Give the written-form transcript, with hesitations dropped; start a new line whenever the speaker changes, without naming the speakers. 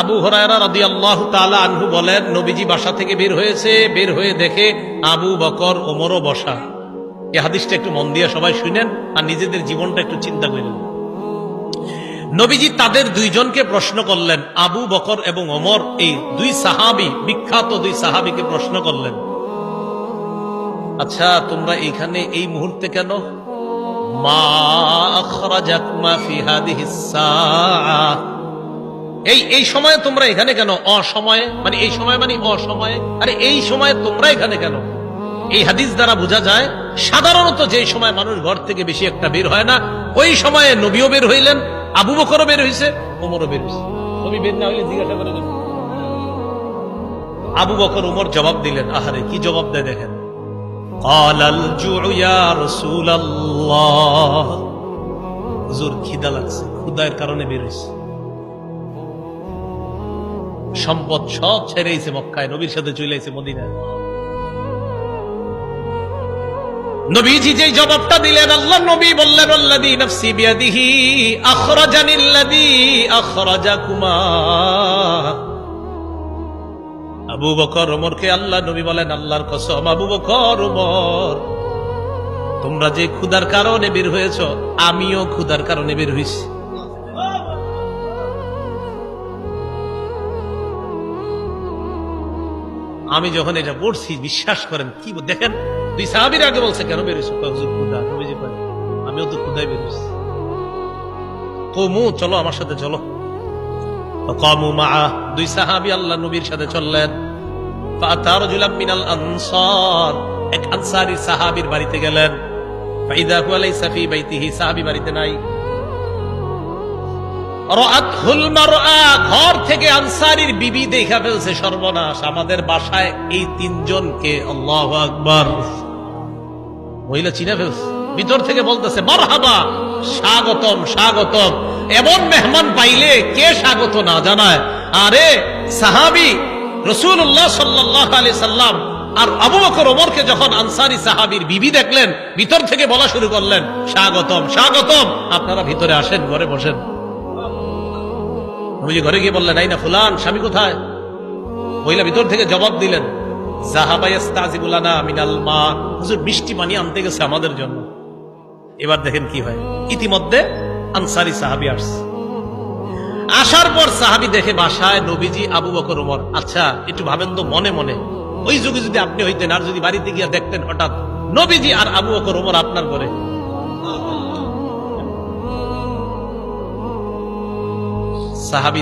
আবু হুরায়রা রাদিয়াল্লাহু তাআলা আনহু বলেন, নবীজি বাসা থেকে বের হয়েছে, বের হয়ে দেখে আবু বকর ওমরও বসা। এই হাদিসটা একটু মন দিয়ে সবাই শুনেন আর নিজেদের জীবনটা একটু চিন্তা করেন। নবীজি তাদের দুইজনকে প্রশ্ন করলেন, আবু বকর এবং ওমর, এই দুই সাহাবী, বিখ্যাত দুই সাহাবীকে প্রশ্ন করলেন, আচ্ছা তোমরা এইখানে এই মুহূর্তে কেন? মা আখরাজাকুমা ফি হাদিহিস সাআহ, এই সময়ে তোমরা এখানে কেন? অসময়ে মানে এই সময় মানে অসময়ে, আরে এই সময়ে তোমরা এখানে কেন? এই হাদিস দ্বারা বোঝা যায় সাধারণত যে সময় মানুষ ঘর থেকে বেশি একটা বের হয় না, ওই সময়ে নবীও বের হইলেন, আবু বকরও বের হইছে, ওমরও বের হইছে। নবী বের না হইলে জিজ্ঞাসা করে দেন। আবু বকর ওমর জবাব দিলেন, আহারে কি জবাব দেয় দেখেন, ক্বালাল জুউ ইয়া রাসূলুল্লাহ, হুজুর খিদা লাগছে, ক্ষুধার কারণে বের হইছে। সম্পদ সব ছেড়েছে মক্কায়, নবীর সাথে চলে আইছে মদিনায়। নবীজি যেই জবাবটা দিলেন, আল্লাহ নবী বললেন, আল্লাযী নাফসি বিয়াদিহি আখরাজানিল্লাযী আখরাজাকুমা। আবু বকর ওমরকে আল্লাহ নবী বলেন, আল্লাহর কসম আবু বকর ওমর, তোমরা যে ক্ষুধার কারণে বের হয়েছ, আমিও ক্ষুধার কারণে বের হইছি। আমি যখন এটা পড়ছি, বিশ্বাস করেন, কি দেখেন দুই সাহাবীর আগে বলছে কেন বেরিয়েছ? হুজুর ক্ষুধা। নবীজি বলেন, আমিও তো ক্ষুধায় বেরিয়েছি। কওমু, চলো আমার সাথে চলো। কামু মাআ, দুই সাহাবী আল্লাহ নবীর সাথে চললেন। ফাআতা রাজুলাম মিনাল আনসার, এক আনসারী সাহাবীর বাড়িতে গেলেন। ফাইদা হুয়া লাইসা ফি বাইতিহি, সাহাবী বাড়িতে নাই। রাআতহুল মারআ, ঘর থেকে আনসারীর বিবি দেখা ফেলছে, সর্বনাশ, আমাদের বাসায় এই তিনজনকে। আল্লাহু আকবার। মহিলা চিনে ফেলছে, ভিতর থেকে বলতেছে, মারহাবা, স্বাগতম স্বাগতম। এমন মেহমান পাইলে কে স্বাগত না জানায়? আরে সাহাবী রাসূলুল্লাহ সাল্লাল্লাহু আলাইহি সাল্লাম আর আবু বকর ওমরকে যখন আনসারী সাহাবীর বিবি দেখলেন, ভিতর থেকে বলা শুরু করলেন, স্বাগতম স্বাগতম, আপনারা ভিতরে আসেন, ঘরে বসেন। নবীজি ঘরে গিয়ে বললেন, আইনা ফুলান, স্বামী কোথায়? মহিলা ভিতর থেকে জবাব দিলেন, যাহাবা ইস্তাজিবু লানা মিনাল মা, হুজুর মিষ্টি পানি আনতে গেছে আমাদের জন্য। এবার দেখেন কি হয়, ইতিমধ্যে আনসারী সাহাবী আসছে। আসার পর সাহাবী দেখে বাসায় নবীজি, আবু বকর ওমর। আচ্ছা একটু ভাবেন তো মনে মনে, ওই যুগে যদি আপনি হইতেন আর যদি বাড়িতে গিয়ে দেখতেন হঠাৎ নবীজি আর আবু বকর ওমর আপনার ঘরে, সাহাবী